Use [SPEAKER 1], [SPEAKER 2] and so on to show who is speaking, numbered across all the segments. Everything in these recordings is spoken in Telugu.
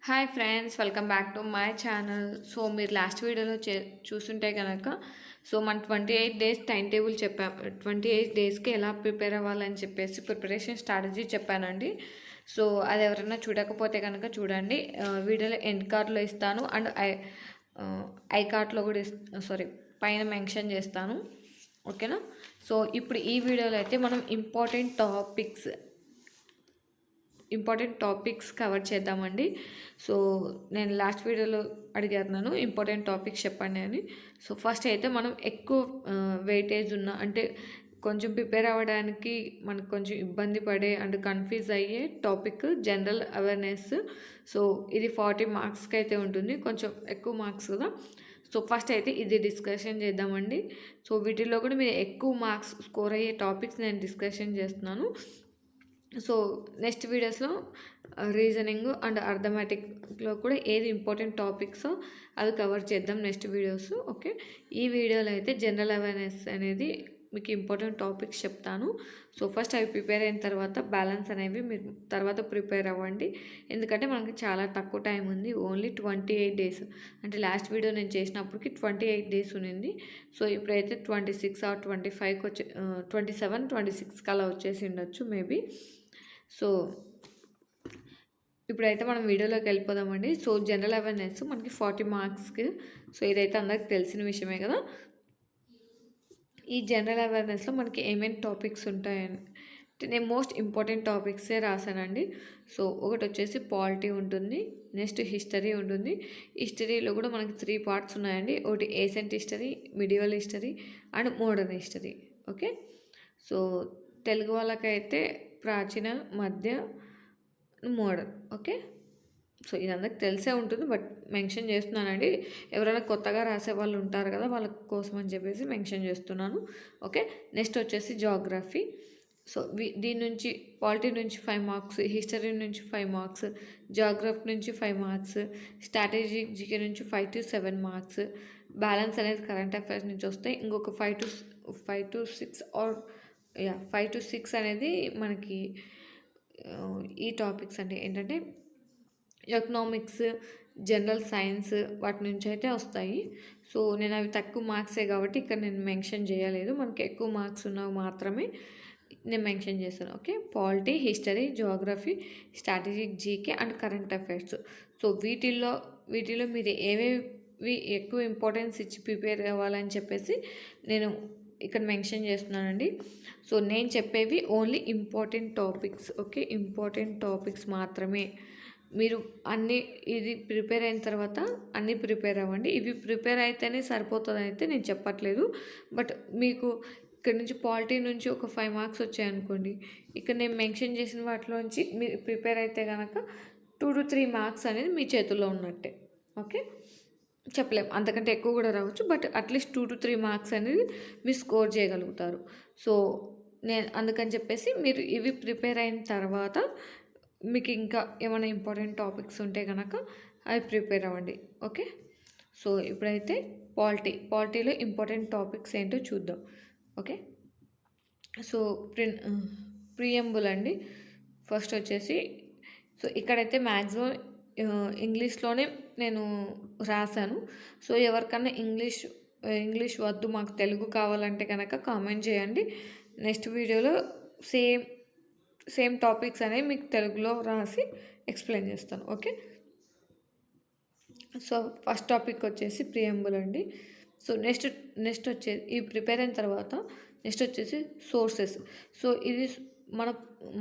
[SPEAKER 1] Hi friends, welcome back to my channel. So మీరు లాస్ట్ వీడియోలో చూస్తుంటే కనుక మన 28 డేస్ టైం టేబుల్ చెప్పాం. 28 డేస్కి ఎలా ప్రిపేర్ అవ్వాలని చెప్పేసి ప్రిపరేషన్ స్ట్రాటజీ చెప్పానండి. సో అది ఎవరైనా చూడకపోతే కనుక చూడండి. వీడియోలో ఎండ్ కార్డ్లో ఇస్తాను అండ్ ఐ కార్డ్లో కూడా సారీ పైన మెన్షన్ చేస్తాను. ఓకేనా? సో ఇప్పుడు ఈ వీడియోలో అయితే మనం ఇంపార్టెంట్ టాపిక్స్ కవర్ చేద్దామండి. సో నేను లాస్ట్ వీడియోలో అడిగాను ఇంపార్టెంట్ టాపిక్స్ చెప్పండి అని. సో ఫస్ట్ అయితే మనం ఎక్కువ వెయిటేజ్ ఉన్న అంటే కొంచెం ప్రిపేర్ అవ్వడానికి మనకు కొంచెం ఇబ్బంది పడే అండ్ కన్ఫ్యూజ్ అయ్యే టాపిక్ జనరల్ అవేర్నెస్. సో ఇది 40 మార్క్స్కి అయితే ఉంటుంది, కొంచెం ఎక్కువ మార్క్స్ కదా. సో ఫస్ట్ అయితే ఇది డిస్కషన్ చేద్దామండి. సో వీటిలో కూడా మీరు ఎక్కువ మార్క్స్ స్కోర్ అయ్యే టాపిక్స్ నేను డిస్కషన్ చేస్తున్నాను. సో నెక్స్ట్ వీడియోస్లో రీజనింగ్ అండ్ అర్థమెటిక్లో కూడా ఏది ఇంపార్టెంట్ టాపిక్సో అవి కవర్ చేద్దాం నెక్స్ట్ వీడియోస్. ఓకే, ఈ వీడియోలో అయితే జనరల్ అవేర్నెస్ అనేది మీకు ఇంపార్టెంట్ టాపిక్స్ చెప్తాను. సో ఫస్ట్ అవి ప్రిపేర్ అయిన తర్వాత బ్యాలెన్స్ అనేవి మీరు తర్వాత ప్రిపేర్ అవ్వండి. ఎందుకంటే మనకి చాలా తక్కువ టైం ఉంది, ఓన్లీ 28 డేస్. అంటే లాస్ట్ వీడియో నేను చేసినప్పటికి 28 డేస్ ఉంది. సో ఇప్పుడైతే 26 ఆర్ 25కి 27, 26కి అలా వచ్చేసి ఉండొచ్చు మేబీ. సో ఇప్పుడైతే మనం వీడియోలోకి వెళ్ళిపోదామండి. సో జనరల్ అవేర్నెస్ మనకి 40 మార్క్స్కి. సో ఇదైతే అందరికి తెలిసిన విషయమే కదా. ఈ జనరల్ అవేర్నెస్లో మనకి ఏమేమి టాపిక్స్ ఉంటాయని నేను మోస్ట్ ఇంపార్టెంట్ టాపిక్సే రాశానండి. సో ఒకటి వచ్చేసి పాలిటీ ఉంటుంది, నెక్స్ట్ హిస్టరీ ఉంటుంది. హిస్టరీలో కూడా మనకి 3 పార్ట్స్ ఉన్నాయండి. ఒకటి ancient history, medieval history and modern history. Okay, so Telugu వాళ్ళకైతే ప్రాచీన, మధ్య, మోడర్న్. ఓకే, సో ఇది అందరికి తెలిసే ఉంటుంది, బట్ మెన్షన్ చేస్తున్నానండి. ఎవరైనా కొత్తగా రాసే వాళ్ళు ఉంటారు కదా, వాళ్ళ కోసం అని చెప్పేసి మెన్షన్ చేస్తున్నాను. ఓకే, నెక్స్ట్ వచ్చేసి జాగ్రఫీ. సో దీని నుంచి పాలిటీ నుంచి 5 మార్క్స్, హిస్టరీ నుంచి 5 మార్క్స్, జాగ్రఫీ నుంచి 5 మార్క్స్, స్ట్రాటజిక్ జీకే నుంచి 5 to 7 మార్క్స్, బ్యాలెన్స్ అనేది కరెంట్ అఫైర్స్ నుంచి వస్తాయి. ఇంకొక 5 to 6 ఆర్ 5 to 6 అనేది మనకి ఈ టాపిక్స్ అంటే ఏంటంటే ఎకనామిక్స్, జనరల్ సైన్స్ వాటి నుంచి అయితే వస్తాయి. సో నేను అవి తక్కువ మార్క్సే కాబట్టి ఇక్కడ నేను మెన్షన్ చేయలేదు. మనకి ఎక్కువ మార్క్స్ ఉన్నవి మాత్రమే నేను మెన్షన్ చేస్తాను. Okay, polity, history, Geography, strategic GK and current affairs. So వీటిల్లో మీరు ఏవేవి ఎక్కువ ఇంపార్టెన్స్ ఇచ్చి ప్రిపేర్ అవ్వాలని చెప్పేసి నేను ఇక్కడ మెన్షన్ చేస్తున్నానండి. సో నేను చెప్పేవి only important topics. Okay, important topics మాత్రమే. మీరు ఇది ప్రిపేర్ అయిన తర్వాత అన్నీ ప్రిపేర్ అవ్వండి. ఇవి ప్రిపేర్ అయితేనే సరిపోతుంది అయితే నేను చెప్పట్లేదు. బట్ మీకు ఇక్కడ నుంచి పాలిటీ నుంచి ఒక 5 మార్క్స్ వచ్చాయనుకోండి, ఇక్కడ నేను మెన్షన్ చేసిన వాటిలోంచి మీరు ప్రిపేర్ అయితే కనుక 2 to 3 మార్క్స్ అనేది మీ చేతుల్లో ఉన్నట్టే. ఓకే, చెప్పలేము, అంతకంటే ఎక్కువ కూడా రావచ్చు, బట్ అట్లీస్ట్ 2 to 3 మార్క్స్ అనేది మీరు స్కోర్ చేయగలుగుతారు. సో నేను అందుకని చెప్పేసి మీరు ఇవి ప్రిపేర్ అయిన తర్వాత మీకు ఇంకా ఏమైనా ఇంపార్టెంట్ టాపిక్స్ ఉంటే కనుక అవి ప్రిపేర్ అవ్వండి. ఓకే, సో ఇప్పుడైతే పాలిటీలో ఇంపార్టెంట్ టాపిక్స్ ఏంటో చూద్దాం. ఓకే, సో ప్రియంబుల్ అండి. ఫస్ట్ వచ్చేసి సో ఇక్కడైతే మ్యాక్సిమం ఇంగ్లీష్లోనే నేను రాశాను. సో ఎవరికన్నా ఇంగ్లీష్ వద్దు, మాకు తెలుగు కావాలంటే కనుక కామెంట్ చేయండి. నెక్స్ట్ వీడియోలో సేమ్ టాపిక్స్ అనేవి మీకు తెలుగులో రాసి ఎక్స్ప్లెయిన్ చేస్తాను. ఓకే, సో ఫస్ట్ టాపిక్ వచ్చేసి ప్రియంబుల్ అండి. సో నెక్స్ట్ వచ్చేసి ఈ ప్రిపేర్ అయిన తర్వాత నెక్స్ట్ వచ్చేసి సోర్సెస్. సో ఇది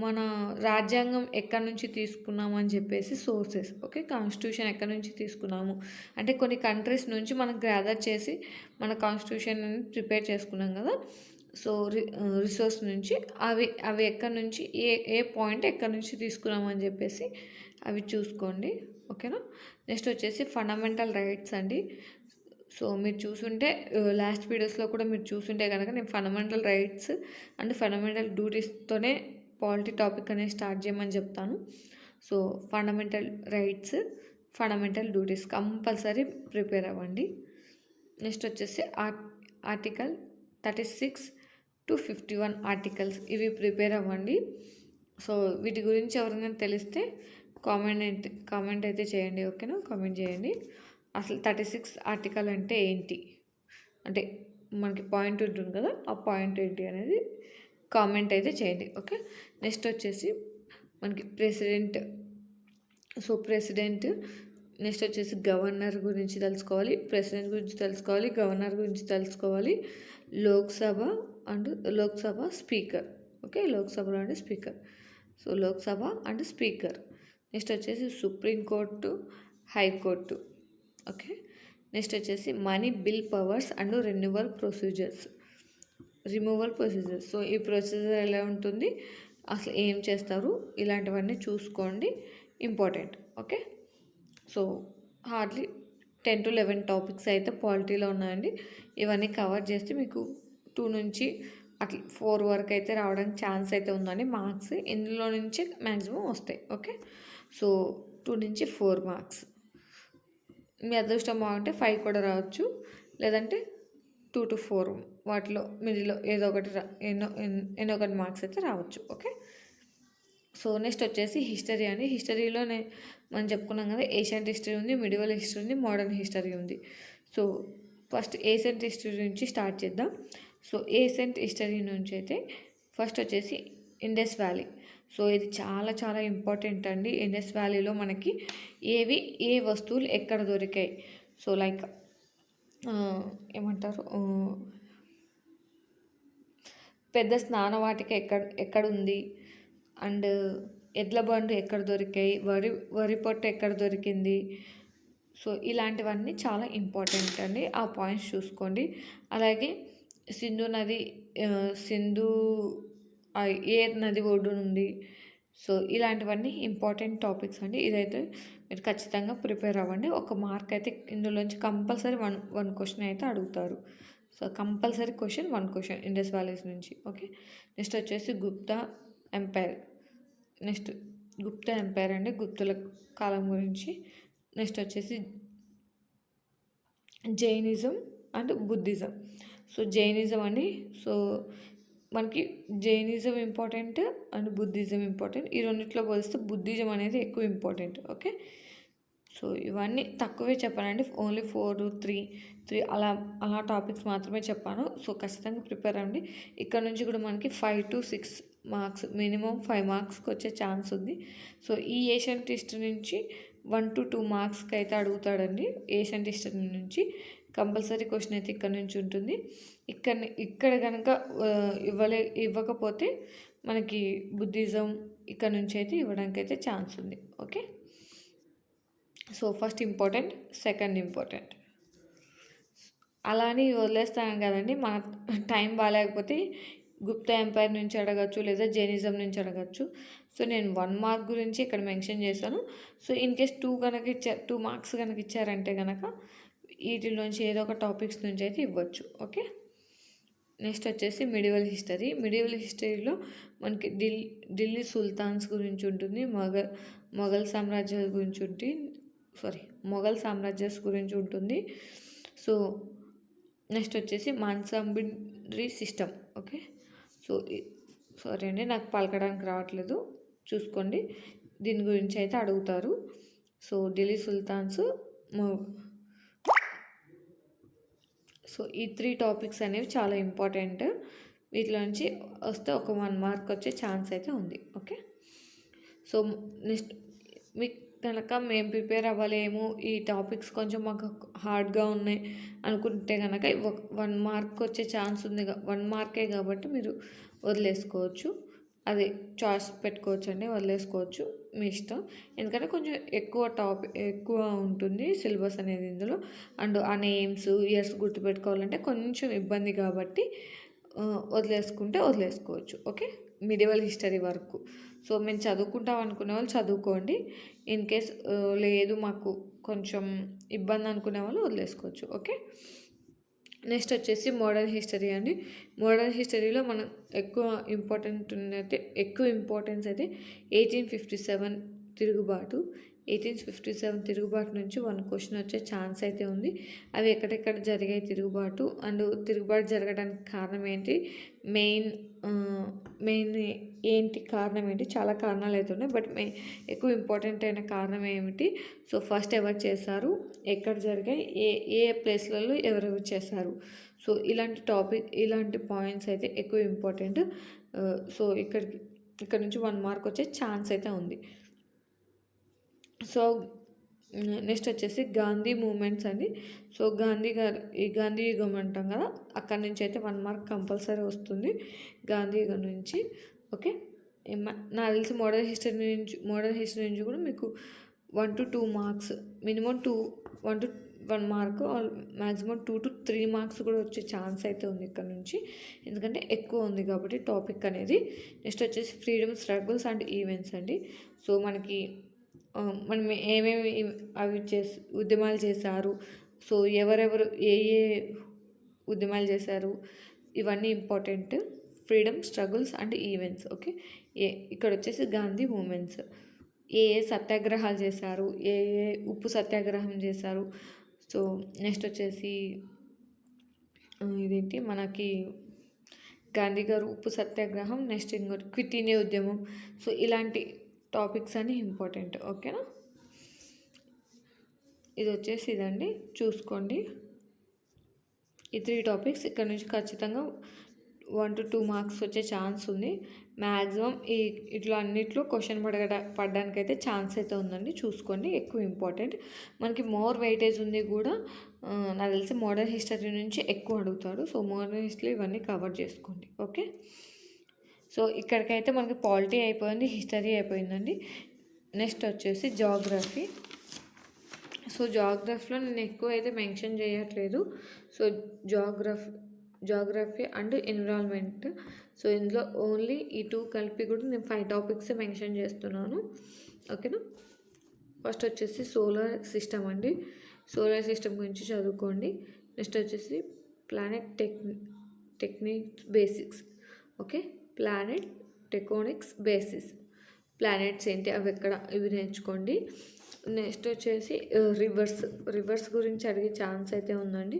[SPEAKER 1] మన రాజ్యాంగం ఎక్కడి నుంచి తీసుకున్నాము అని చెప్పేసి సోర్సెస్. ఓకే, కాన్స్టిట్యూషన్ ఎక్కడి నుంచి తీసుకున్నాము అంటే కొన్ని కంట్రీస్ నుంచి మనం గ్యాదర్ చేసి మన కాన్స్టిట్యూషన్ ప్రిపేర్ చేసుకున్నాం కదా. సో రిసోర్స్ నుంచి అవి ఎక్కడి నుంచి ఏ పాయింట్ ఎక్కడి నుంచి తీసుకున్నామని చెప్పేసి అవి చూసుకోండి. ఓకేనా, నెక్స్ట్ వచ్చేసి ఫండమెంటల్ రైట్స్ అండి. సో మీరు చూసుంటే లాస్ట్ వీడియోస్లో కూడా మీరు చూసుంటే కనుక నేను ఫండమెంటల్ రైట్స్ అండ్ ఫండమెంటల్ డ్యూటీస్తోనే పాలిటీ టాపిక్ అనేది స్టార్ట్ చేయమని చెప్తాను. So fundamental rights, fundamental duties compulsory prepare అవ్వండి. నెక్స్ట్ వచ్చేసి ఆర్టికల్ 36 to 51 ఆర్టికల్స్, ఇవి ప్రిపేర్ అవ్వండి. సో వీటి గురించి ఎవరికైనా తెలిస్తే కామెంట్ అయితే చేయండి, ఓకేనా? కామెంట్ చేయండి. అసలు 36 ఆర్టికల్ అంటే ఏంటి, అంటే మనకి పాయింట్ ఉంటుంది కదా, ఆ పాయింట్ ఏంటి అనేది కామెంట్ అయితే చేయండి, ఓకే? నెక్స్ట్ వచ్చేసి మనకి ప్రెసిడెంట్ నెక్స్ట్ వచ్చేసి గవర్నర్ గురించి తెలుసుకోవాలి, ప్రెసిడెంట్ గురించి తెలుసుకోవాలి, గవర్నర్ గురించి తెలుసుకోవాలి, లోక్సభ స్పీకర్, ఓకే? లోక్సభలో అంటే speaker, so Lok Sabha and speaker. Next వచ్చేసి సుప్రీంకోర్టు, హైకోర్టు, ఓకే? నెక్స్ట్ వచ్చేసి money bill powers and removal procedures. So ఈ ప్రొసీజర్ ఎలా ఉంటుంది, అసలు ఏం చేస్తారు, ఇలాంటివన్నీ చూసుకోండి, important, okay? So hardly 10 to 11 topics అయితే పాలిటీలో ఉన్నాయండి. ఇవన్నీ కవర్ చేస్తే మీకు 2 నుంచి అట్లా 4 వరకు అయితే రావడానికి ఛాన్స్ అయితే ఉందండి మార్క్స్. ఇందులో నుంచి మ్యాక్సిమం వస్తాయి, ఓకే? సో 2 నుంచి 4 మార్క్స్. మీ అదృష్టం బాగుంటే 5 కూడా రావచ్చు, లేదంటే 2 to 4 వాటిలో మిడిల్లో ఏదో ఒకటి ఎన్నో ఒకటి మార్క్స్ అయితే రావచ్చు, ఓకే? సో నెక్స్ట్ వచ్చేసి హిస్టరీ అండి. హిస్టరీలోనే మనం చెప్పుకున్నాం కదా, ఏషియంట్ హిస్టరీ ఉంది, మిడివల్ హిస్టరీ ఉంది, మోడర్న్ హిస్టరీ ఉంది. సో ఫస్ట్ ఏషియంట్ హిస్టరీ నుంచి స్టార్ట్ చేద్దాం. సో ఏషియంట్ హిస్టరీ నుంచి అయితే ఫస్ట్ వచ్చేసి ఇండస్ వ్యాలీ. సో ఇది చాలా చాలా ఇంపార్టెంట్ అండి. ఇండస్ వ్యాలీలో మనకి ఏ వస్తువులు ఎక్కడ దొరికాయి, సో లైక్ ఏమంటారు, పెద్ద స్నానవాటిక ఎక్కడ ఉంది, అండ్ ఎడ్ల బండు ఎక్కడ దొరికాయి, వరి పొట్టు ఎక్కడ దొరికింది. సో ఇలాంటివన్నీ చాలా ఇంపార్టెంట్ అండి, ఆ పాయింట్స్ చూసుకోండి. అలాగే సింధు ఏ నది ఒడ్డునుంది. సో ఇలాంటివన్నీ ఇంపార్టెంట్ టాపిక్స్ అండి. ఇదైతే మీరు ఖచ్చితంగా ప్రిపేర్ అవ్వండి. ఒక మార్క్ అయితే ఇందులోంచి కంపల్సరీ వన్ క్వశ్చన్ అయితే అడుగుతారు. So compulsory one question Indus valleys నుంచి, ఓకే? నెక్స్ట్ వచ్చేసి గుప్తా ఎంపైర్ అండి, గుప్తుల కాలం గురించి. నెక్స్ట్ వచ్చేసి Jainism and Buddhism. So Jainism అండి, సో మనకి Jainism important and Buddhism important. ఈ రెండిట్లో పోలిస్తే బుద్ధిజం అనేది ఎక్కువ ఇంపార్టెంట్, ఓకే? సో ఇవన్నీ తక్కువే చెప్పానండి, ఓన్లీ 4, 3 అలా టాపిక్స్ మాత్రమే చెప్పాను. సో ఖచ్చితంగా ప్రిపేర్ అవ్వండి. ఇక్కడ నుంచి కూడా మనకి 5 to 6 మార్క్స్, మినిమం 5 మార్క్స్కి వచ్చే ఛాన్స్ ఉంది. సో ఈ ఏషియంట్ హిస్టరీ నుంచి 1 to 2 మార్క్స్కి అయితే అడుగుతాడండి. ఏషియంట్ హిస్టరీ నుంచి కంపల్సరీ క్వశ్చన్ అయితే ఇక్కడ నుంచి ఉంటుంది. ఇక్కడ కనుక ఇవ్వకపోతే మనకి బుద్ధిజం ఇక్కడ నుంచి అయితే ఇవ్వడానికి అయితే ఛాన్స్ ఉంది, okay? So first important, second important అలా అని వదిలేస్తాను కదండి. మన టైం బాగాలేకపోతే గుప్తా ఎంపైర్ నుంచి అడగచ్చు, లేదా జైనిజం నుంచి అడగచ్చు. సో నేను 1 మార్క్ గురించి ఇక్కడ మెన్షన్ చేశాను. సో ఇన్ కేస్ 2 మార్క్స్ కనుక ఇచ్చారంటే కనుక వీటిలోంచి ఏదో ఒక టాపిక్స్ నుంచి అయితే ఇవ్వచ్చు, ఓకే? నెక్స్ట్ వచ్చేసి మిడివల్ హిస్టరీలో మనకి ఢిల్లీ సుల్తాన్స్ గురించి ఉంటుంది, మొఘల్ సామ్రాజ్యాల గురించి మొఘల్ సామ్రాజ్యాస్ గురించి ఉంటుంది. సో నెక్స్ట్ వచ్చేసి మాన్సాంబిడ్రీ సిస్టమ్, ఓకే? సో సారీ అండి, నాకు పలకడానికి రావట్లేదు, చూసుకోండి. దీని గురించి అయితే అడుగుతారు. సో ఢిల్లీ సుల్తాన్స్, సో ఈ 3 టాపిక్స్ అనేవి చాలా ఇంపార్టెంట్. వీటిలో నుంచి వస్తే ఒక 1 మార్క్ వచ్చే ఛాన్స్ అయితే ఉంది, ఓకే? సో నెక్స్ట్ మీకు కనుక మేము ప్రిపేర్ అవ్వలేము, ఈ టాపిక్స్ కొంచెం మాకు హార్డ్గా ఉన్నాయి అనుకుంటే కనుక 1 మార్క్ వచ్చే ఛాన్స్ ఉంది. 1 మార్కే కాబట్టి మీరు వదిలేసుకోవచ్చు, అది చాయిస్ పెట్టుకోవచ్చు అండి, వదిలేసుకోవచ్చు, మీ ఇష్టం. ఎందుకంటే కొంచెం ఎక్కువ ఉంటుంది సిలబస్ అనేది ఇందులో. అండ్ ఆ నేమ్స్, ఇయర్స్ గుర్తుపెట్టుకోవాలంటే కొంచెం ఇబ్బంది కాబట్టి వదిలేసుకోవచ్చు, ఓకే? మిడివల్ హిస్టరీ వరకు. సో మేము చదువుకుంటాం అనుకునే వాళ్ళు చదువుకోండి. ఇన్ కేస్ లేదు మాకు కొంచెం ఇబ్బంది అనుకునే వాళ్ళు వదిలేసుకోవచ్చు, ఓకే? నెక్స్ట్ వచ్చేసి మోడర్న్ హిస్టరీ అండి. మోడర్న్ హిస్టరీలో మనం ఎక్కువ ఇంపార్టెన్స్ అయితే 1857 తిరుగుబాటు, 1857 తిరుగుబాటు నుంచి 1 క్వశ్చన్ వచ్చే ఛాన్స్ అయితే ఉంది. అవి ఎక్కడెక్కడ జరిగాయి తిరుగుబాటు అండ్ తిరుగుబాటు జరగడానికి కారణం ఏంటి, మెయిన్ ఏంటి కారణం ఏంటి, చాలా కారణాలు అయితే ఉన్నాయి. బట్ ఎక్కువ ఇంపార్టెంట్ అయిన కారణం ఏమిటి, సో ఫస్ట్ ఎవరు చేశారు, ఎక్కడ జరిగాయి, ఏ ఏ ప్లేస్లలో ఎవరెవరు చేశారు, సో ఇలాంటి పాయింట్స్ అయితే ఎక్కువ ఇంపార్టెంట్. సో ఇక్కడ నుంచి 1 మార్క్ వచ్చే ఛాన్స్ అయితే ఉంది. సో నెక్స్ట్ వచ్చేసి గాంధీ మూమెంట్స్ అండి. సో గాంధీ యుగం అంటాం కదా, అక్కడి నుంచి అయితే 1 మార్క్ కంపల్సరీ వస్తుంది గాంధీ యుగం నుంచి. ఓకే, నాకు తెలిసి మోడల్ హిస్టరీ నుంచి కూడా మీకు 1 to 2 marks, minimum 1 to 1 mark, maximum 2 to 3 marks కూడా వచ్చే ఛాన్స్ అయితే ఉంది ఇక్కడ నుంచి, ఎందుకంటే ఎక్కువ ఉంది కాబట్టి టాపిక్ అనేది. నెక్స్ట్ వచ్చేసి ఫ్రీడమ్ స్ట్రగుల్స్ అండ్ ఈవెంట్స్ అండి. సో మనం ఏమేమి ఉద్యమాలు చేశారు, సో ఎవరెవరు ఏ ఉద్యమాలు చేశారు, ఇవన్నీ important. Freedom struggles and events. Okay, ఇక్కడ వచ్చేసి గాంధీ మూమెంట్స్, ఏ సత్యాగ్రహాలు చేశారు, ఏ ఉప్పు సత్యాగ్రహం చేశారు. సో నెక్స్ట్ వచ్చేసి ఇదేంటి మనకి గాంధీ గారు ఉప్పు సత్యాగ్రహం, నెక్స్ట్ ఇంకోటి క్విట్ ఇండియా ఉద్యమం. సో ఇలాంటి టాపిక్స్ అన్నీ ఇంపార్టెంట్. ఓకేనా, ఇది వచ్చేసి ఇదండి, చూసుకోండి. ఈ 3 టాపిక్స్ ఇక్కడ నుంచి ఖచ్చితంగా 1 to 2 మార్క్స్ వచ్చే ఛాన్స్ ఉంది. మ్యాక్సిమం ఇట్లా అన్నిట్లో క్వశ్చన్ పడడానికి అయితే ఛాన్స్ అయితే ఉందండి, చూసుకోండి. ఎక్కువ ఇంపార్టెంట్, మనకి మోర్ వెయిటేజ్ ఉంది కూడా. నాకు తెలిసి మోడర్న్ హిస్టరీ నుంచి ఎక్కువ అడుగుతాడు. సో మోడర్న్ హిస్టరీ ఇవన్నీ కవర్ చేసుకోండి. ఓకే, సో ఇక్కడికైతే మనకి పాలిటీ అయిపోయింది, హిస్టరీ అయిపోయిందండి. నెక్స్ట్ వచ్చేసి జాగ్రఫీ. సో జాగ్రఫీలో నేను ఎక్కువ అయితే మెన్షన్ చేయట్లేదు. So geography and environment. So ఇందులో ఓన్లీ ఈ 2 కలిపి కూడా నేను 5 టాపిక్స్ మెన్షన్ చేస్తున్నాను. ఓకేనా, ఫస్ట్ వచ్చేసి సోలార్ సిస్టమ్ అండి. సోలార్ సిస్టమ్ గురించి చదువుకోండి. నెక్స్ట్ వచ్చేసి planet techniques basics. Okay, planet tectonics basis, planets ఏంటి అవి ఎక్కడ, ఇవి నేర్చుకోండి. నెక్స్ట్ వచ్చేసి రివర్స్ గురించి అడిగే ఛాన్స్ అయితే ఉందండి.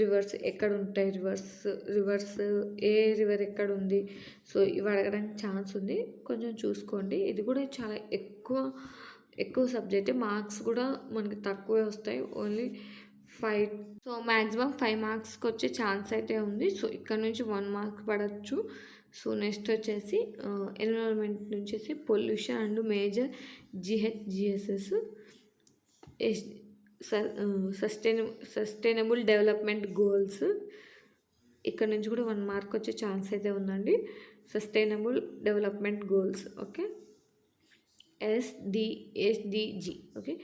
[SPEAKER 1] రివర్స్ ఎక్కడ ఉంటాయి, రివర్స్ ఏ రివర్ ఎక్కడ ఉంది, సో ఇవి అడగడానికి ఛాన్స్ ఉంది, కొంచెం చూసుకోండి. ఇది కూడా చాలా ఎక్కువ సబ్జెక్ట్, మార్క్స్ కూడా మనకి తక్కువే వస్తాయి, ఓన్లీ 5. సో మ్యాక్సిమం 5 మార్క్స్కి వచ్చే ఛాన్స్ అయితే ఉంది. సో ఇక్కడ నుంచి 1 మార్క్ పడవచ్చు. సో నెక్స్ట్ వచ్చేసి ఎన్విరాన్మెంట్ నుంచి pollution and major GHGSS, sustainable development goals. ఇక్కడ నుంచి కూడా 1 మార్క్ వచ్చే ఛాన్స్ అయితే ఉందండి. Sustainable development goals. Okay, SDG. Okay,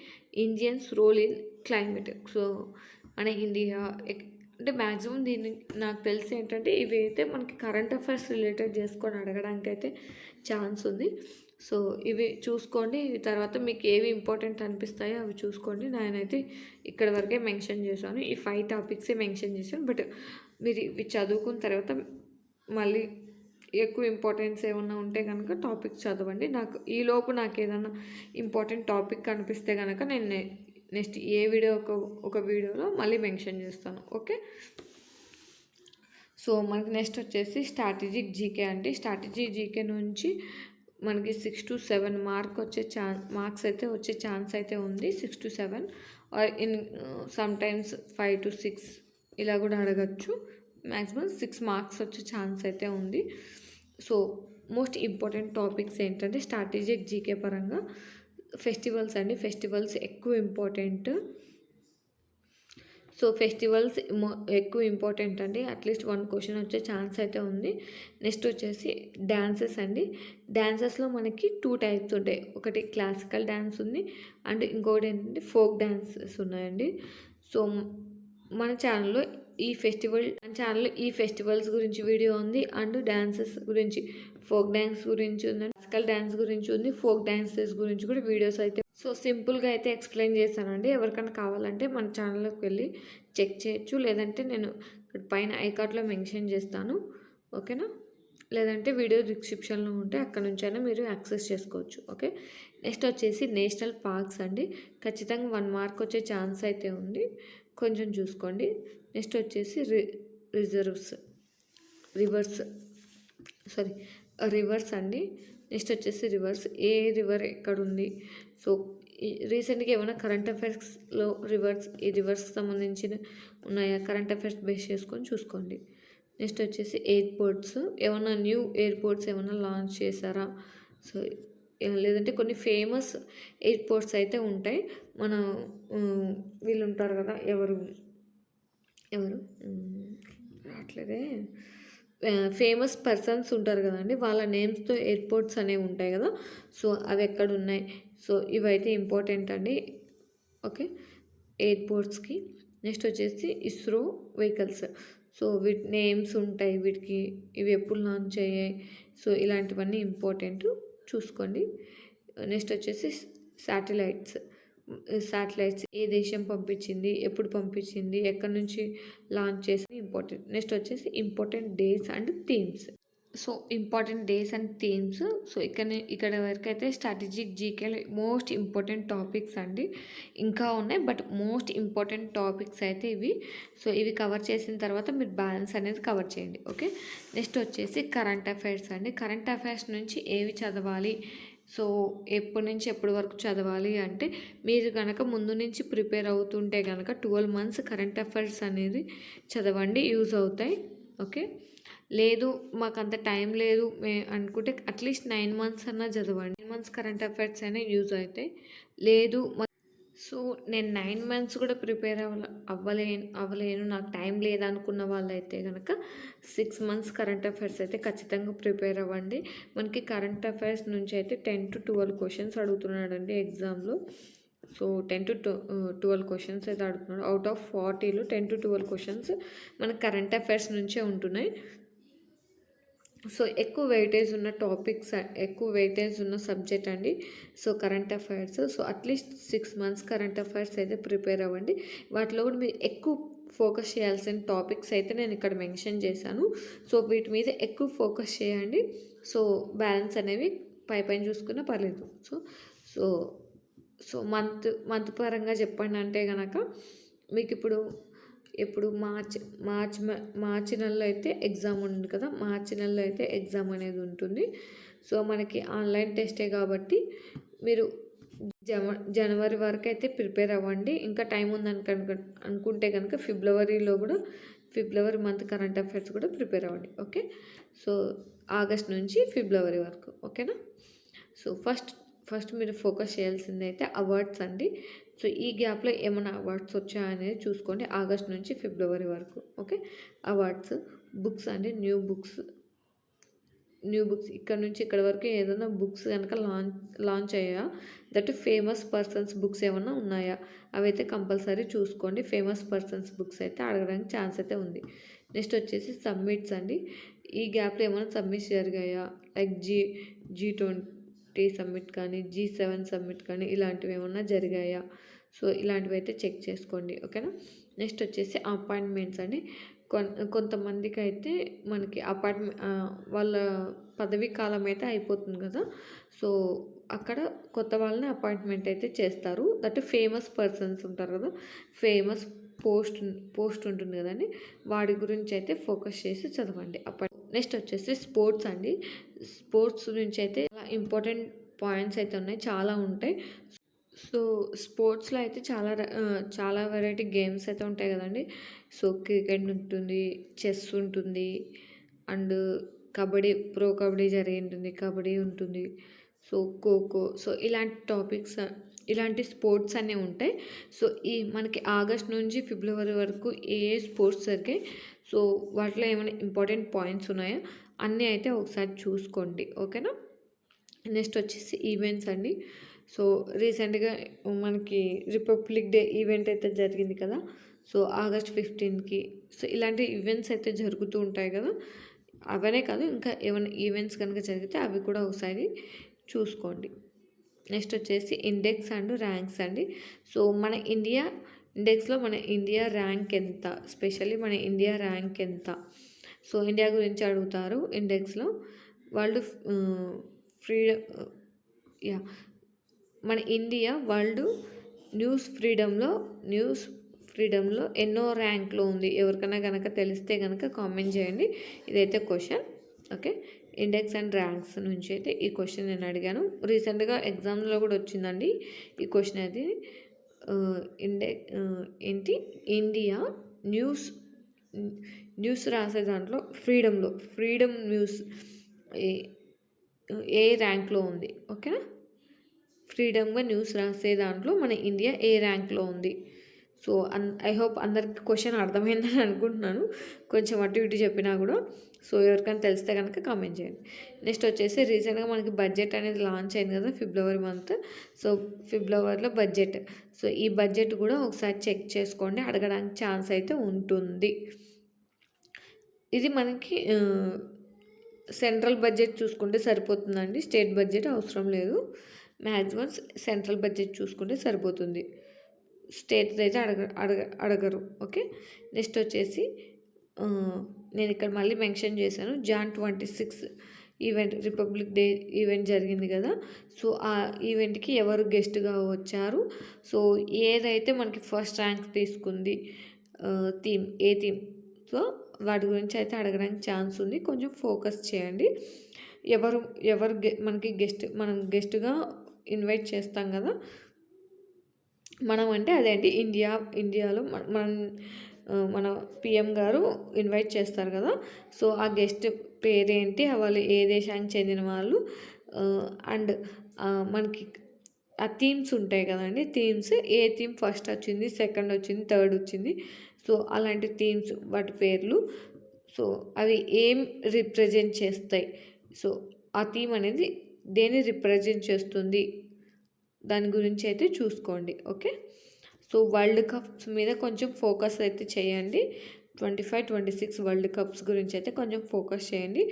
[SPEAKER 1] Indians role in climate. So మన ఇండియా అంటే మ్యాక్సిమం దీన్ని నాకు తెలిసి ఏంటంటే ఇవి అయితే మనకి కరెంట్ అఫైర్స్ రిలేటెడ్ చేసుకొని అడగడానికి అయితే ఛాన్స్ ఉంది. సో ఇవి చూసుకోండి. తర్వాత మీకు ఏవి ఇంపార్టెంట్ అనిపిస్తాయో అవి చూసుకోండి. నేనైతే ఇక్కడ వరకే మెన్షన్ చేశాను, ఈ 5 టాపిక్సే మెన్షన్ చేశాను. బట్ మీరు ఇవి చదువుకున్న తర్వాత మళ్ళీ ఎక్కువ ఇంపార్టెన్స్ ఏమన్నా ఉంటే కనుక టాపిక్ చదవండి. ఈలోపు నాకు ఏదైనా ఇంపార్టెంట్ టాపిక్ కనిపిస్తే కనుక నేను నెక్స్ట్ ఏ వీడియో ఒక వీడియోలో మళ్ళీ మెన్షన్ చేస్తాను. ఓకే, సో మనకి నెక్స్ట్ వచ్చేసి స్ట్రాటజిక్ జీకే అండి. స్ట్రాటజిక్ జీకే నుంచి మనకి 6 to 7 మార్క్స్ అయితే వచ్చే ఛాన్స్ అయితే ఉంది. 6 to 7 or in sometimes 5 to 6 ఇలా కూడా అడగచ్చు. మ్యాక్సిమం 6 మార్క్స్ వచ్చే ఛాన్స్ అయితే ఉంది. సో మోస్ట్ ఇంపార్టెంట్ టాపిక్స్ ఏంటంటే స్ట్రాటజిక్ జీకే పరంగా ఫెస్టివల్స్ అండి. ఫెస్టివల్స్ ఎక్కువ ఇంపార్టెంట్. సో ఫెస్టివల్స్ ఎక్కువ ఇంపార్టెంట్ అండి. అట్లీస్ట్ 1 క్వశ్చన్ వచ్చే ఛాన్స్ అయితే ఉంది. నెక్స్ట్ వచ్చేసి డ్యాన్సెస్ అండి. డ్యాన్సెస్లో మనకి 2 టైప్స్ ఉంటాయి. ఒకటి క్లాసికల్ డ్యాన్స్ ఉంది అండ్ ఇంకోటి ఏంటంటే ఫోక్ డ్యాన్సెస్ ఉన్నాయండి. సో మన ఛానల్లో ఈ ఫెస్టివల్స్ గురించి వీడియో ఉంది అండ్ డ్యాన్సెస్ గురించి, ఫోక్ డ్యాన్స్ గురించి ఉంది, క్లాసికల్ డ్యాన్స్ గురించి ఉంది, ఫోక్ డ్యాన్సెస్ గురించి కూడా వీడియోస్ అయితే సో సింపుల్గా అయితే ఎక్స్ప్లెయిన్ చేశానండి. ఎవరికైనా కావాలంటే మన ఛానల్లోకి వెళ్ళి చెక్ చేయొచ్చు, లేదంటే నేను ఇక్కడ పైన ఐకార్డ్లో మెన్షన్ చేస్తాను. ఓకేనా, లేదంటే వీడియో డిస్క్రిప్షన్లో ఉంటే అక్కడ నుంచైనా మీరు యాక్సెస్ చేసుకోవచ్చు. ఓకే, నెక్స్ట్ వచ్చేసి నేషనల్ పార్క్స్ అండి. ఖచ్చితంగా 1 మార్క్ వచ్చే ఛాన్స్ అయితే ఉంది. కొంచెం చూసుకోండి. నెక్స్ట్ వచ్చేసి రిజర్వ్స్ రివర్స్ సారీ రివర్స్ అండి. నెక్స్ట్ వచ్చేసి రివర్స్ ఏ రివర్ ఎక్కడుంది. సో రీసెంట్గా ఏమైనా కరెంట్ అఫైర్స్లో ఈ రివర్స్కి సంబంధించిన ఉన్నాయా, కరెంట్ అఫైర్స్ బేస్ చేసుకొని చూసుకోండి. నెక్స్ట్ వచ్చేసి ఎయిర్పోర్ట్స్, ఏమైనా న్యూ ఎయిర్పోర్ట్స్ ఏమైనా లాంచ్ చేశారా. సో లేదంటే కొన్ని ఫేమస్ ఎయిర్పోర్ట్స్ అయితే ఉంటాయి. మన వీళ్ళు ఉంటారు కదా, ఎవరు రావట్లేదే, ఫేమస్ పర్సన్స్ ఉంటారు కదండి, వాళ్ళ నేమ్స్తో ఎయిర్పోర్ట్స్ అనేవి ఉంటాయి కదా. సో అవి ఎక్కడ ఉన్నాయి. సో ఇవైతే ఇంపార్టెంట్ అండి. ఓకే, ఎయిర్పోర్ట్స్కి. నెక్స్ట్ వచ్చేసి ఇస్రో వెహికల్స్. సో వీటి నేమ్స్ ఉంటాయి, వీటికి ఇవి ఎప్పుడు లాంచ్ అయ్యాయి. సో ఇలాంటివన్నీ ఇంపార్టెంట్, చూసుకోండి. నెక్స్ట్ వచ్చేసి శాటిలైట్స్ ఏ దేశం పంపించింది, ఎప్పుడు పంపించింది, ఎక్కడి నుంచి లాంచ్ చేసింది ఇంపార్టెంట్. నెక్స్ట్ వచ్చేసి important days and themes. So important days and themes. So ఇక్కడ వరకు అయితే స్ట్రాటజిక్ జీకేలో మోస్ట్ ఇంపార్టెంట్ టాపిక్స్ అండి. ఇంకా ఉన్నాయి, బట్ మోస్ట్ ఇంపార్టెంట్ టాపిక్స్ అయితే ఇవి. సో ఇవి కవర్ చేసిన తర్వాత మీరు బ్యాలెన్స్ అనేది కవర్ చేయండి. ఓకే, నెక్స్ట్ వచ్చేసి కరెంట్ అఫైర్స్ అండి. కరెంట్ అఫైర్స్ నుంచి ఏవి చదవాలి, సో ఎప్పటి నుంచి ఎప్పటి వరకు చదవాలి అంటే, మీరు కనుక ముందు నుంచి ప్రిపేర్ అవుతుంటే కనుక 12 మంత్స్ కరెంట్ అఫైర్స్ అనేది చదవండి, యూజ్ అవుతాయి. ఓకే, లేదు మాకు అంత టైం లేదు అనుకుంటే అట్లీస్ట్ 9 మంత్స్ అన్నా చదవండి. 9 మంత్స్ కరెంట్ అఫైర్స్ అయినా యూజ్ అవుతాయి. లేదు సో నేను 9 మంత్స్ కూడా ప్రిపేర్ అవ్వలేను నాకు టైం లేదనుకున్న వాళ్ళైతే కనుక 6 మంత్స్ కరెంట్ అఫైర్స్ అయితే ఖచ్చితంగా ప్రిపేర్ అవ్వండి. మనకి కరెంట్ అఫైర్స్ నుంచి అయితే 10 to 12 క్వశ్చన్స్ అడుగుతున్నాడండి ఎగ్జామ్లో. సో 10 to 12 క్వశ్చన్స్ అయితే అడుగుతున్నాడు. అవుట్ ఆఫ్ 40లో 10 to 12 క్వశ్చన్స్ మనకి కరెంట్ అఫైర్స్ నుంచే ఉంటున్నాయి. సో ఎక్కువ వెయిటేజ్ ఉన్న టాపిక్స్, ఎక్కువ వెయిటేజ్ ఉన్న సబ్జెక్ట్ అండి. So current affairs. So at least 6 months current affairs అయితే ప్రిపేర్ అవ్వండి. వాటిలో కూడా మీరు ఎక్కువ ఫోకస్ చేయాల్సిన టాపిక్స్ అయితే నేను ఇక్కడ మెన్షన్ చేశాను. సో వీటి మీద ఎక్కువ ఫోకస్ చేయండి. సో బ్యాలెన్స్ అనేవి పైన చూసుకున్నా పర్లేదు. సో సో మంత్ పరంగా చెప్పండి అంటే కనుక మీకు ఇప్పుడు మార్చి నెలలో అయితే ఎగ్జామ్ ఉంది కదా, మార్చి నెలలో అయితే ఎగ్జామ్ అనేది ఉంటుంది. సో మనకి ఆన్లైన్ టెస్టే కాబట్టి మీరు జనవరి వరకు అయితే ప్రిపేర్ అవ్వండి. ఇంకా టైం ఉందని అనుకుంటే కనుక ఫిబ్రవరి మంత్ కరెంట్ అఫైర్స్ కూడా ప్రిపేర్ అవ్వండి. ఓకే, సో ఆగస్ట్ నుంచి ఫిబ్రవరి వరకు. ఓకేనా. సో ఫస్ట్ మీరు ఫోకస్ చేయాల్సింది అయితే అవార్డ్స్ అండి. సో ఈ గ్యాప్లో ఏమైనా అవార్డ్స్ వచ్చాయనేది చూసుకోండి ఆగస్ట్ నుంచి ఫిబ్రవరి వరకు. Okay, awards. బుక్స్ అండి, న్యూ బుక్స్ ఇక్కడ నుంచి ఇక్కడ వరకు ఏదైనా బుక్స్ కనుక లాంచ్ అయ్యాయా, దట్ ఫేమస్ పర్సన్స్ బుక్స్ ఏమైనా ఉన్నాయా, అవైతే కంపల్సరీ చూసుకోండి. ఫేమస్ పర్సన్స్ బుక్స్ అయితే అడగడానికి ఛాన్స్ అయితే ఉంది. నెక్స్ట్ వచ్చేసి సబ్మిట్స్ అండి. ఈ గ్యాప్లో ఏమైనా సబ్మిట్స్ జరిగాయా, లైక్ G20 సబ్మిట్ కానీ, G7 సబ్మిట్ కానీ ఇలాంటివి ఏమన్నా జరిగాయా. సో ఇలాంటివి అయితే చెక్ చేసుకోండి. ఓకేనా. నెక్స్ట్ వచ్చేసి అపాయింట్మెంట్స్ అండి. కొంతమందికి అయితే మనకి వాళ్ళ పదవీ కాలం అయితే అయిపోతుంది కదా. సో అక్కడ కొత్త వాళ్ళని అపాయింట్మెంట్ అయితే చేస్తారు. దట్ ఫేమస్ పర్సన్స్ ఉంటారు కదా, ఫేమస్ పోస్ట్ ఉంటుంది కదండి, వాడి గురించి అయితే ఫోకస్ చేసి చదవండి. నెక్స్ట్ వచ్చేసి స్పోర్ట్స్ అండి. స్పోర్ట్స్ నుంచి అయితే ఇంపార్టెంట్ పాయింట్స్ అయితే ఉన్నాయి, చాలా ఉంటాయి. సో స్పోర్ట్స్లో అయితే చాలా వెరైటీ గేమ్స్ అయితే ఉంటాయి కదండి. సో క్రికెట్ ఉంటుంది, చెస్ ఉంటుంది, అండ్ ప్రో కబడ్డీ ఉంటుంది, కబడ్డీ ఉంటుంది, సో ఖోఖో. సో ఇలాంటి స్పోర్ట్స్ అన్నీ ఉంటాయి. సో మనకి ఆగస్ట్ నుంచి ఫిబ్రవరి వరకు ఏ స్పోర్ట్స్ జరిగాయి, సో వాటిలో ఏమైనా ఇంపార్టెంట్ పాయింట్స్ ఉన్నాయో అన్నీ అయితే ఒకసారి చూసుకోండి. ఓకేనా. నెక్స్ట్ వచ్చేసి ఈవెంట్స్ అండి. సో రీసెంట్గా మనకి రిపబ్లిక్ డే ఈవెంట్ అయితే జరిగింది కదా. సో ఆగస్ట్ 15కి. సో ఇలాంటి ఈవెంట్స్ అయితే జరుగుతూ ఉంటాయి కదా. అవనే కాదు, ఇంకా ఏమైనా ఈవెంట్స్ కనుక జరిగితే అవి కూడా ఒకసారి చూసుకోండి. నెక్స్ట్ వచ్చేసి ఇండెక్స్ అండ్ ర్యాంక్స్ అండి. సో మన ఇండెక్స్లో మన ఇండియా ర్యాంక్ ఎంత, స్పెషల్లీ మన ఇండియా ర్యాంక్ ఎంత. సో ఇండియా గురించి అడుగుతారు ఇండెక్స్లో. వరల్డ్ మన ఇండియా న్యూస్ ఫ్రీడమ్లో ఎన్నో ర్యాంక్లో ఉంది? ఎవరికైనా కనుక తెలిస్తే కనుక కామెంట్ చేయండి. ఇదైతే question. Okay, index and ranks నుంచి అయితే ఈ క్వశ్చన్ నేను అడిగాను. రీసెంట్గా ఎగ్జామ్లో కూడా వచ్చిందండి ఈ క్వశ్చన్. అది ఏంటి, ఇండియా న్యూస్ రాసే దాంట్లో ఫ్రీడమ్ న్యూస్ ఏ ర్యాంక్లో ఉంది? ఓకేనా, ఫ్రీడమ్గా న్యూస్ రాసే దాంట్లో మన ఇండియా ఏ ర్యాంక్లో ఉంది? సో ఐ హోప్ అందరికి క్వశ్చన్ అర్థమైందని అనుకుంటున్నాను, కొంచెం అటు ఇటు చెప్పినా కూడా. సో ఎవరికైనా తెలిస్తే కనుక కామెంట్ చేయండి. నెక్స్ట్ వచ్చేసి రీసెంట్గా మనకి బడ్జెట్ అనేది లాంచ్ అయింది కదా ఫిబ్రవరి మంత్. సో ఫిబ్రవరిలో బడ్జెట్. సో ఈ బడ్జెట్ కూడా ఒకసారి చెక్ చేసుకోండి, అడగడానికి ఛాన్స్ అయితే ఉంటుంది. ఇది మనకి సెంట్రల్ బడ్జెట్ చూసుకుంటే సరిపోతుందండి, స్టేట్ బడ్జెట్ అవసరం లేదు. మ్యాక్సిమం సెంట్రల్ బడ్జెట్ చూసుకుంటే సరిపోతుంది, స్టేట్ అయితే అడగరు. ఓకే, నెక్స్ట్ వచ్చేసి నేను ఇక్కడ మళ్ళీ మెన్షన్ చేశాను, Jan 26 event, Republic Day event జరిగింది కదా. సో ఆ ఈవెంట్కి ఎవరు గెస్ట్గా వచ్చారు, సో ఏదైతే మనకి ఫస్ట్ ర్యాంక్ తీసుకుంది ఏ థీమ్, సో వాటి గురించి అయితే అడగడానికి ఛాన్స్ ఉంది. కొంచెం ఫోకస్ చేయండి. మనకి మనం గెస్ట్గా ఇన్వైట్ చేస్తాం కదా, మనం అంటే అదేంటి ఇండియాలో మన పిఎం గారు ఇన్వైట్ చేస్తారు కదా. సో ఆ గెస్ట్ పేరేంటి, వాళ్ళు ఏ దేశానికి చెందిన వాళ్ళు, అండ్ మనకి ఆ థీమ్స్ ఉంటాయి కదండి, థీమ్స్ ఏ థీమ్ ఫస్ట్ వచ్చింది, సెకండ్ వచ్చింది, థర్డ్ వచ్చింది, సో అలాంటి థీమ్స్ వాటి పేర్లు, సో అవి ఏం రిప్రజెంట్ చేస్తాయి, సో ఆ థీమ్ అనేది దేన్ని రిప్రజెంట్ చేస్తుంది, దాని గురించి అయితే చూసుకోండి. ఓకే, సో వరల్డ్ కప్స్ మీద కొంచెం ఫోకస్ అయితే చేయండి. 25-26 వరల్డ్ కప్స్ గురించి అయితే కొంచెం ఫోకస్ చేయండి.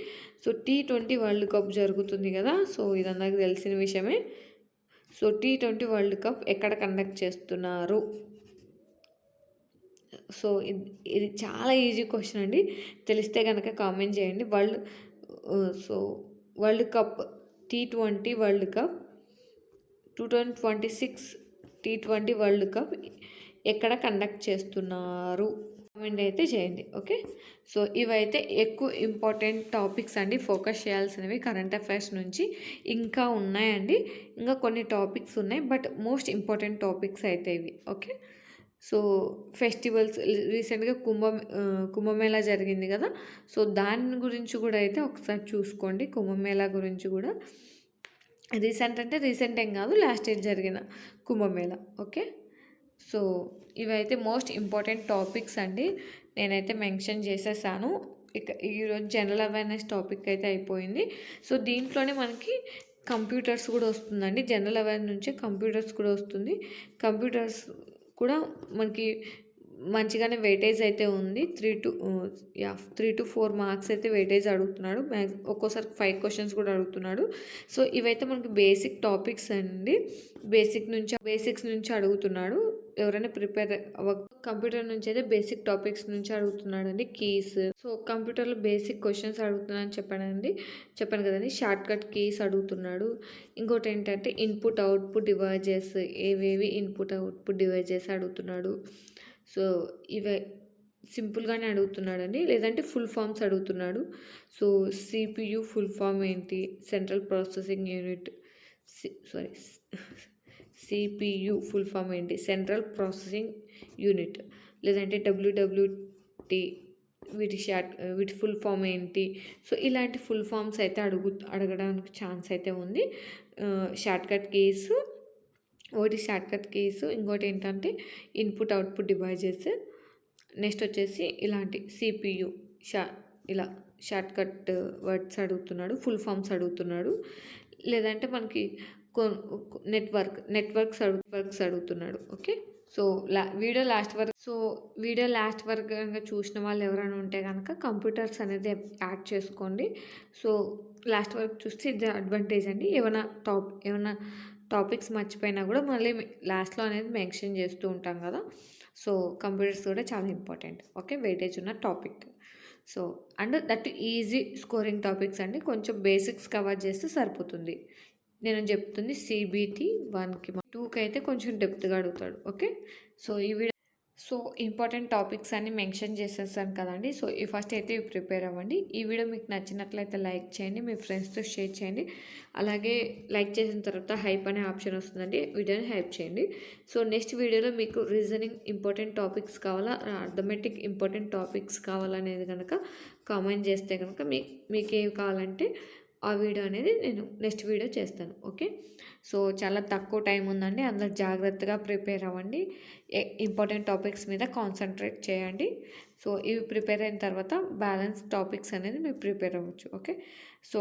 [SPEAKER 1] సో T20 వరల్డ్ కప్ జరుగుతుంది కదా, సో ఇది అందరికి తెలిసిన విషయమే. సో T20 వరల్డ్ కప్ ఎక్కడ కండక్ట్ చేస్తున్నారు? సో ఇది చాలా ఈజీ క్వశ్చన్ అండి, తెలిస్తే కనుక కామెంట్ చేయండి. World cup T20 world cup 2026 T20 world cup ఎక్కడ కండక్ట్ చేస్తున్నారు? కామెంట్ అయితే చేయండి. ఓకే, సో ఇవైతే ఎక్కువ ఇంపార్టెంట్ టాపిక్స్ అండి, ఫోకస్ చేయాల్సినవి కరెంట్ అఫైర్స్ నుంచి. ఇంకా ఉన్నాయండి, ఇంకా కొన్ని టాపిక్స్ ఉన్నాయి, బట్ మోస్ట్ ఇంపార్టెంట్ టాపిక్స్ అయితే ఇవి. ఓకే, సో ఫెస్టివల్స్, రీసెంట్గా కుంభమేళా జరిగింది కదా, సో దాని గురించి కూడా అయితే ఒకసారి చూసుకోండి. కుంభమేళా గురించి కూడా రీసెంట్ ఏం కాదు, లాస్ట్ ఇయర్ జరిగిన కుంభమేళా. ఓకే, సో ఇవైతే మోస్ట్ ఇంపార్టెంట్ టాపిక్స్ అండి, నేనైతే మెన్షన్ చేసేసాను. ఇక ఈరోజు జనరల్ అవేర్నెస్ టాపిక్ అయితే అయిపోయింది. సో దీంట్లోనే మనకి కంప్యూటర్స్ కూడా వస్తుందండి, జనరల్ అవేర్నెస్ నుంచి కంప్యూటర్స్ కూడా వస్తుంది. కంప్యూటర్స్ కూడా మనకి మంచిగానే వెయిటేజ్ అయితే ఉంది. 3 to 4 మార్క్స్ అయితే వెయిటేజ్ అడుగుతున్నాడు. ఒక్కోసారి 5 క్వశ్చన్స్ కూడా అడుగుతున్నాడు. సో ఇవైతే మనకి బేసిక్ టాపిక్స్ అండి, బేసిక్స్ నుంచి అడుగుతున్నాడు. ఎవరైనా ప్రిపేర్ కంప్యూటర్ నుంచి అయితే బేసిక్ టాపిక్స్ నుంచి అడుగుతున్నాడు అండి, కీస్. సో కంప్యూటర్లో బేసిక్ క్వశ్చన్స్ అడుగుతున్నాను చెప్పాను కదండి, షార్ట్ కట్ కీస్ అడుగుతున్నాడు. ఇంకోటి ఏంటంటే ఇన్పుట్ అవుట్పుట్ డివైజెస్, ఏవేవి ఇన్పుట్ అవుట్పుట్ డివైజెస్ అడుగుతున్నాడు. సో ఇవే సింపుల్గానే అడుగుతున్నాడండి, లేదంటే ఫుల్ ఫామ్స్ అడుగుతున్నాడు. సో CPU ఫుల్ ఫామ్ ఏంటి, central processing unit, CPU full form ఏంటి, సెంట్రల్ ప్రాసెసింగ్ యూనిట్, లేదంటే WWT వీటి ఫుల్ ఫామ్ ఏంటి. సో ఇలాంటి ఫుల్ ఫామ్స్ అయితే అడగడానికి ఛాన్స్ అయితే ఉంది. షార్ట్కట్ కీస్, ఇంకోటి ఏంటంటే ఇన్పుట్ అవుట్పుట్ డివైజెస్. నెక్స్ట్ వచ్చేసి ఇలాంటి CPU ఇలా షార్ట్కట్ వర్డ్స్ అడుగుతున్నాడు, ఫుల్ ఫామ్స్ అడుగుతున్నాడు. లేదంటే మనకి నెట్వర్క్స్ అడుగుతున్నాడు. ఓకే, సో వీడియో లాస్ట్ వరకు కనుక చూసిన వాళ్ళు ఎవరైనా ఉంటే కనుక కంప్యూటర్స్ అనేది యాడ్ చేసుకోండి. సో లాస్ట్ వరకు చూస్తే ఇది అడ్వాంటేజ్ అండి. ఏమైనా టాపిక్స్ మర్చిపోయినా కూడా మళ్ళీ లాస్ట్లో అనేది మెన్షన్ చేస్తూ ఉంటాం కదా. సో కంప్యూటర్స్ కూడా చాలా ఇంపార్టెంట్. ఓకే, వెయిటేజ్ ఉన్న topic. So and that easy scoring topics అండి, కొంచెం బేసిక్స్ కవర్ చేస్తే సరిపోతుంది. నేను చెప్తుంది CBT 1కి, 2కి అయితే కొంచెం డెప్త్గా అడుగుతాడు. ఓకే, సో ఈ వీడియో ఇంపార్టెంట్ టాపిక్స్ అన్ని మెన్షన్ చేసేసాను కదండి. సో ఈ ఫస్ట్ అయితే ఇవి ప్రిపేర్ అవ్వండి. ఈ వీడియో మీకు నచ్చినట్లయితే లైక్ చేయండి, మీ ఫ్రెండ్స్తో షేర్ చేయండి. అలాగే లైక్ చేసిన తర్వాత హైప్ అనే ఆప్షన్ వస్తుందండి, వీడియోని హైప్ చేయండి. సో నెక్స్ట్ వీడియోలో మీకు రీజనింగ్ ఇంపార్టెంట్ టాపిక్స్ కావాలా, అర్థమెటిక్ ఇంపార్టెంట్ టాపిక్స్ కావాలనేది కనుక కామెంట్ చేస్తే కనుక మీకు ఏవి కావాలంటే ఆ వీడియో అనేది నేను నెక్స్ట్ వీడియో చేస్తాను. ఓకే, సో చాలా తక్కువ టైం ఉందండి, అందరు జాగ్రత్తగా ప్రిపేర్ అవ్వండి. ఇంపార్టెంట్ టాపిక్స్ మీద కాన్సన్ట్రేట్ చేయండి. సో ఇవి ప్రిపేర్ అయిన తర్వాత బ్యాలెన్స్ టాపిక్స్ అనేది మీరు ప్రిపేర్ అవ్వచ్చు. ఓకే, సో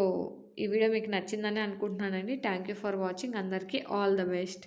[SPEAKER 1] ఈ వీడియో మీకు నచ్చిందని అనుకుంటున్నానండి. Thank you for watching. అందరికీ ఆల్ ద బెస్ట్.